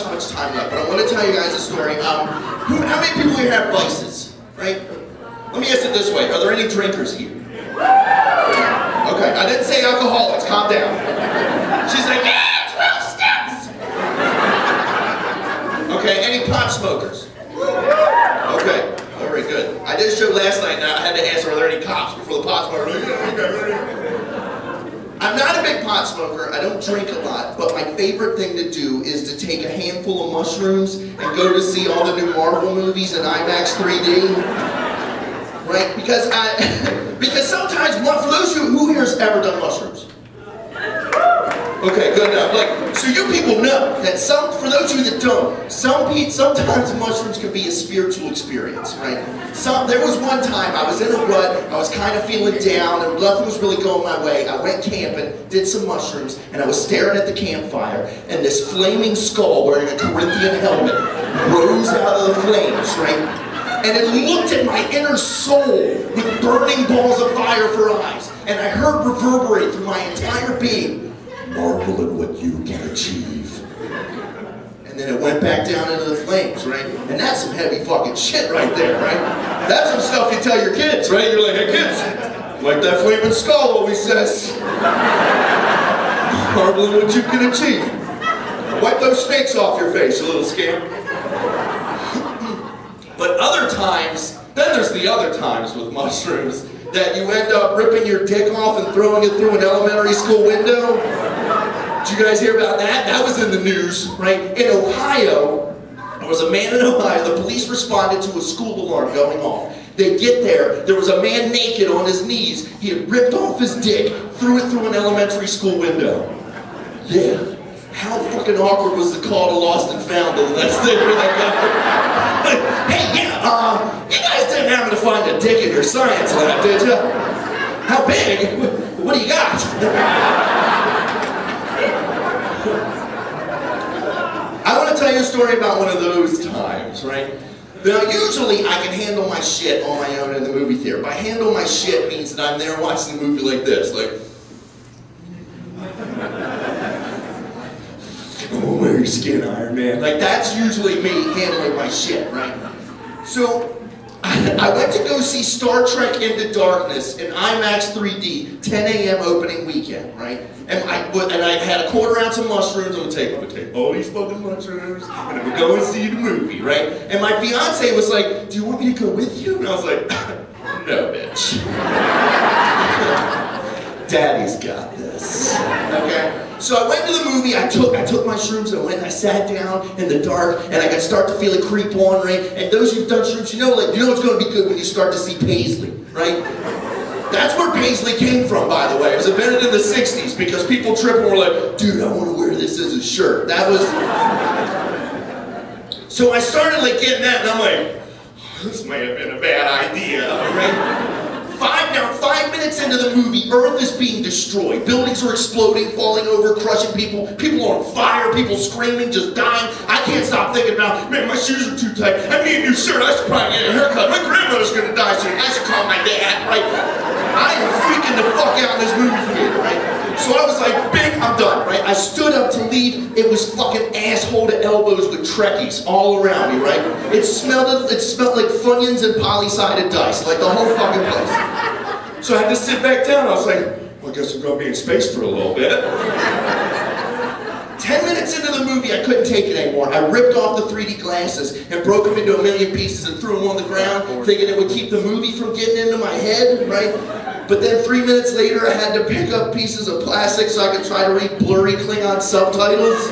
much time left, but I want to tell you guys a story. How many people here have vices, right? Let me ask it this way. Are there any drinkers here? Okay, I didn't say alcoholics. Calm down. She's like, 12 steps! Okay, any pot smokers? Okay, very good. I did a show last night and I had to answer, are there any cops before the pot smokers? I'm not a big pot smoker, I don't drink a lot, but my favorite thing to do is to take a handful of mushrooms and go to see all the new Marvel movies in IMAX 3D. Right? Because sometimes, for those of you who here has ever done mushrooms? Okay, good enough. Like, so you people know that for those of you that don't, sometimes mushrooms can be a spiritual experience, right? There was one time I was in a rut, I was kind of feeling down, and nothing was really going my way. I went camping, did some mushrooms, and I was staring at the campfire, and this flaming skull wearing a Corinthian helmet rose out of the flames, right? And it looked at my inner soul with burning balls of fire for eyes, and I heard reverberate through my entire being, marvel at what you can achieve. And then it went back down into the flames, right? And that's some heavy fucking shit right there, right? That's some stuff you tell your kids, right? You're like, hey kids, like that flaming skull always says, marvel at what you can achieve. Wipe those snakes off your face, you little scamp. But other times, then there's the other times with mushrooms that you end up ripping your dick off and throwing it through an elementary school window. Did you guys hear about that? That was in the news, right? In Ohio, there was a man in Ohio, the police responded to a school alarm going off. They get there was a man naked on his knees. He had ripped off his dick, threw it through an elementary school window. Yeah. How fucking awkward was the call to Lost and Found the next day where they got like, hey, yeah, you guys didn't happen to find a dick in your science lab, did you? How big? What do you got? I want to tell you a story about one of those times, right? Now, usually I can handle my shit on my own in the movie theater. By handle my shit means that I'm there watching the movie like this, like, oh, wear your skin, Iron Man. Like, that's usually me handling my shit, right? So, I went to go see Star Trek Into Darkness in IMAX 3D, 10 a.m. opening weekend, right? And I had a quarter ounce of mushrooms. I'm gonna take all these fucking mushrooms, and I'm gonna go and see the movie, right? And my fiance was like, do you want me to go with you? And I was like, no, bitch. Daddy's got this, okay? So I went to the movie, I took my shrooms and I went and I sat down in the dark and I could start to feel it creep on, right? And those who've done shrooms, you know it's gonna be good when you start to see paisley, right? That's where paisley came from, by the way. It was invented in the 60s because people tripped and were like, dude, I wanna wear this as a shirt. That was... So I started like getting that and I'm like, this might have been a bad idea, right? 5 minutes into the movie, Earth is being destroyed. Buildings are exploding, falling over, crushing people. People are on fire, people screaming, just dying. I can't stop thinking about, man, my shoes are too tight. I need a new shirt. I should probably get a haircut. My grandmother's gonna die soon. I should call my dad, right? I am freaking the fuck out in this movie theater, right? So I was like, big, I'm done, right? I stood up to leave. It was fucking asshole to elbows with Trekkies all around me, right? It smelled like Funyuns and poly-sided dice, like the whole fucking place. So I had to sit back down. I was like, well, I guess I'm gonna be in space for a little bit. 10 minutes into the movie, I couldn't take it anymore. I ripped off the 3D glasses and broke them into a million pieces and threw them on the ground, thinking it would keep the movie from getting into my head, right? But then 3 minutes later, I had to pick up pieces of plastic so I could try to read blurry Klingon subtitles.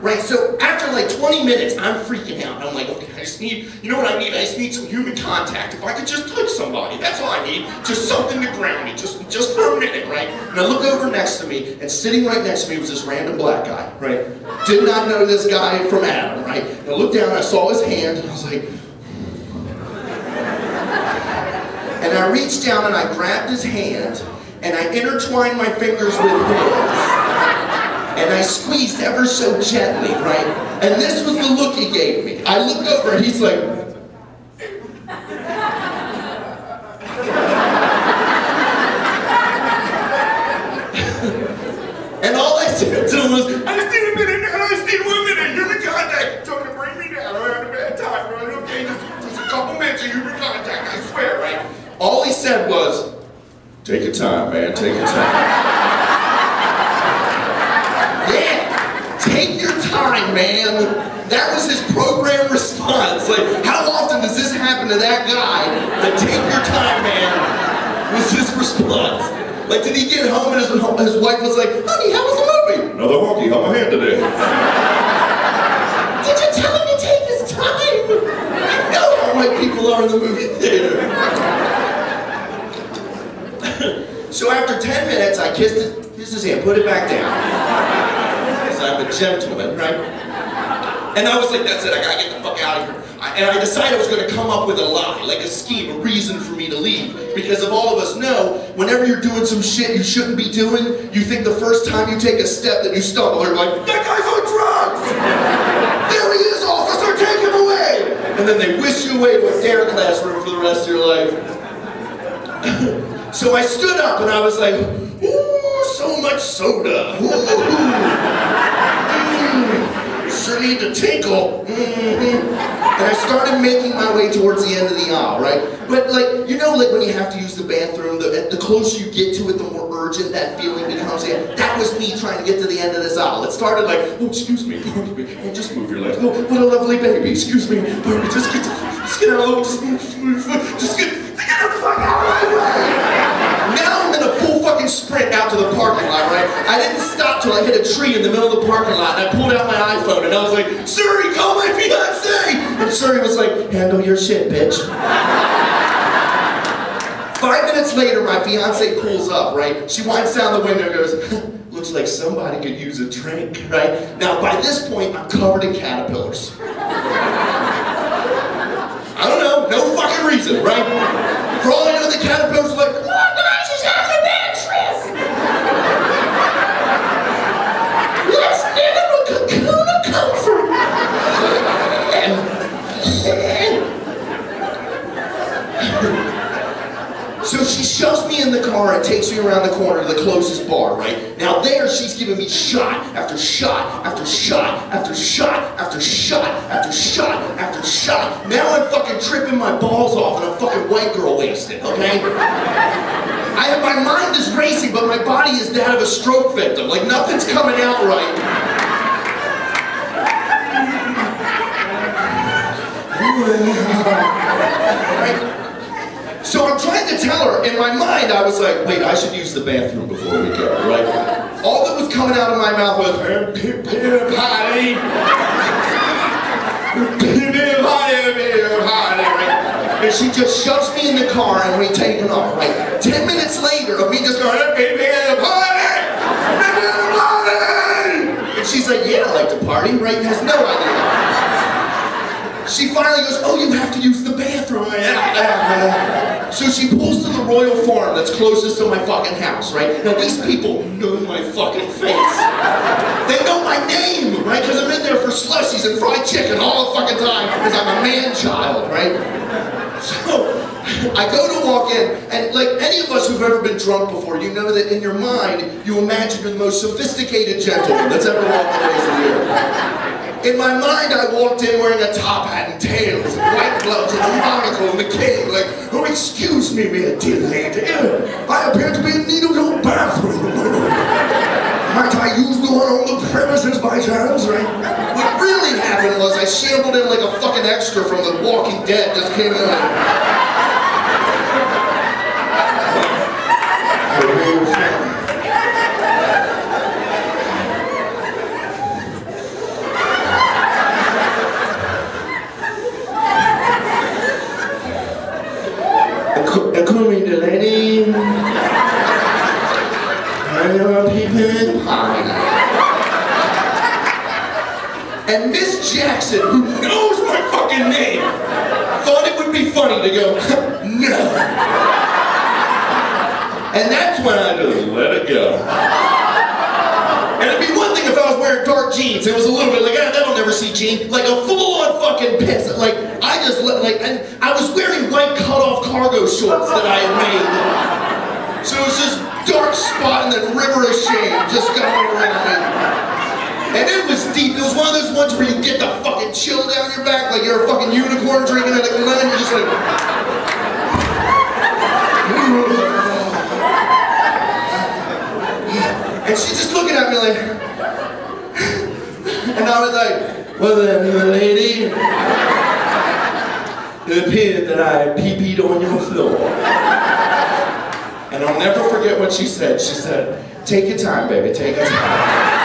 Right, so after like 20 minutes, I'm freaking out. I'm like, okay, I just need, you know what I need? I just need some human contact. If I could just touch somebody, that's all I need. Just something to ground me, just for a minute, right? And I look over next to me, and sitting right next to me was this random black guy, right? Did not know this guy from Adam, right? And I looked down, and I saw his hand, and I was like... And I reached down, and I grabbed his hand, and I intertwined my fingers with his. And I squeezed ever so gently, right? And this was the look he gave me. I looked over and he's like... And all I said to him was, I just need a minute, I just need said was, "Take your time, man, take your time." Yeah, take your time, man. That was his program response. Like, how often does this happen to that guy? That "take your time, man" was his response. Like, did he get home and his wife was like, "Honey, how was the movie?" "Another honky, how my hand today?" Did you tell him to take his time? You know how white people are in the movie theater. So after 10 minutes, I kissed his hand, put it back down. Because I'm a gentleman, right? And I was like, that's it, I gotta get the fuck out of here. And I decided I was gonna come up with a lie, like a scheme, a reason for me to leave. Because if all of us know, whenever you're doing some shit you shouldn't be doing, you think the first time you take a step that you stumble, you're like, "That guy's on drugs! There he is, officer, take him away!" And then they whisk you away to a dare classroom for the rest of your life. So I stood up and I was like, "Ooh, so much soda. Sure need to tinkle." And I started making my way towards the end of the aisle, right? But like, you know, like when you have to use the bathroom, the closer you get to it, the more urgent that feeling becomes. Yeah, that was me trying to get to the end of this aisle. It started like, "Oh, excuse me, pardon me. Oh, just move your legs. Oh, what a lovely baby. Excuse me, pardon me. Just get out of the way. Just get the fuck out of my way." Now I'm in a full fucking sprint out to the parking lot, right? I didn't stop till I hit a tree in the middle of the parking lot, and I pulled out my iPhone and I was like, "Siri, call my fiancé!" And Siri was like, "Handle your shit, bitch." 5 minutes later, my fiancé pulls up, right? She winds down the window and goes, "Looks like somebody could use a drink," right? Now, by this point, I'm covered in caterpillars. I don't know, no fucking reason, right? For all I know, the caterpillars are like, "Come on, guys, she's having a bad trip. Let's live in a cocoon of comfort." So she shoves me in the car and takes me around the corner to the closest bar, right? Now there, she's giving me shot after shot after shot after shot after shot after shot after shot. Now I'm fucking tripping my balls off and I'm fucking white girl wasted, okay? My mind is racing, but my body is that of a stroke victim. Like, nothing's coming out right. Right? So I'm trying to tell her, in my mind I was like, wait, I should use the bathroom before we go, right? All that was coming out of my mouth was, "Potty." And she just shoves me in the car and we take it off, right? 10 minutes later of me just going, and she's like, "Yeah, I like to party," right? And has no idea. She finally goes, "Oh, you have to use the bathroom." So she pulls to the Royal Farm that's closest to my fucking house, right? Now these people know my fucking face. They know my name, right? Because I'm in there for slushies and fried chicken all the fucking time because I'm a man-child, right? So I go to walk in, and like any of us who've ever been drunk before, you know that in your mind, you imagine you're the most sophisticated gentleman that's ever walked the face of the earth. In my mind, I walked in wearing a top hat and tails, and white gloves, and a monocle, and a cane, like, "Oh, excuse me, dear lady, I appear to be in need of your bathroom. Might I use the one on the premises by chance, right?" What really happened was I shambled in like a fucking extra from The Walking Dead, just came in like... Call me the lady. I know people pie. And Miss Jackson, who knows my fucking name, thought it would be funny to go, "No." And that's when I just let it go. And it'd be one thing if I was wearing dark jeans. It was a little bit like, "They'll never see jeans." Like a full-on fucking piss. Like, I just let, like, and I was wearing white cut-off cargo shorts that I had made. So it was just dark spot and then river of shame just going around me. And it was deep. It was one of those ones where you get the fucking chill down your back, like you're a fucking unicorn drinking at a lemon. You're just like... And I was like, well then, lady, it appeared that I pee-peed on your floor. And I'll never forget what she said. She said, take your time, baby, take your time.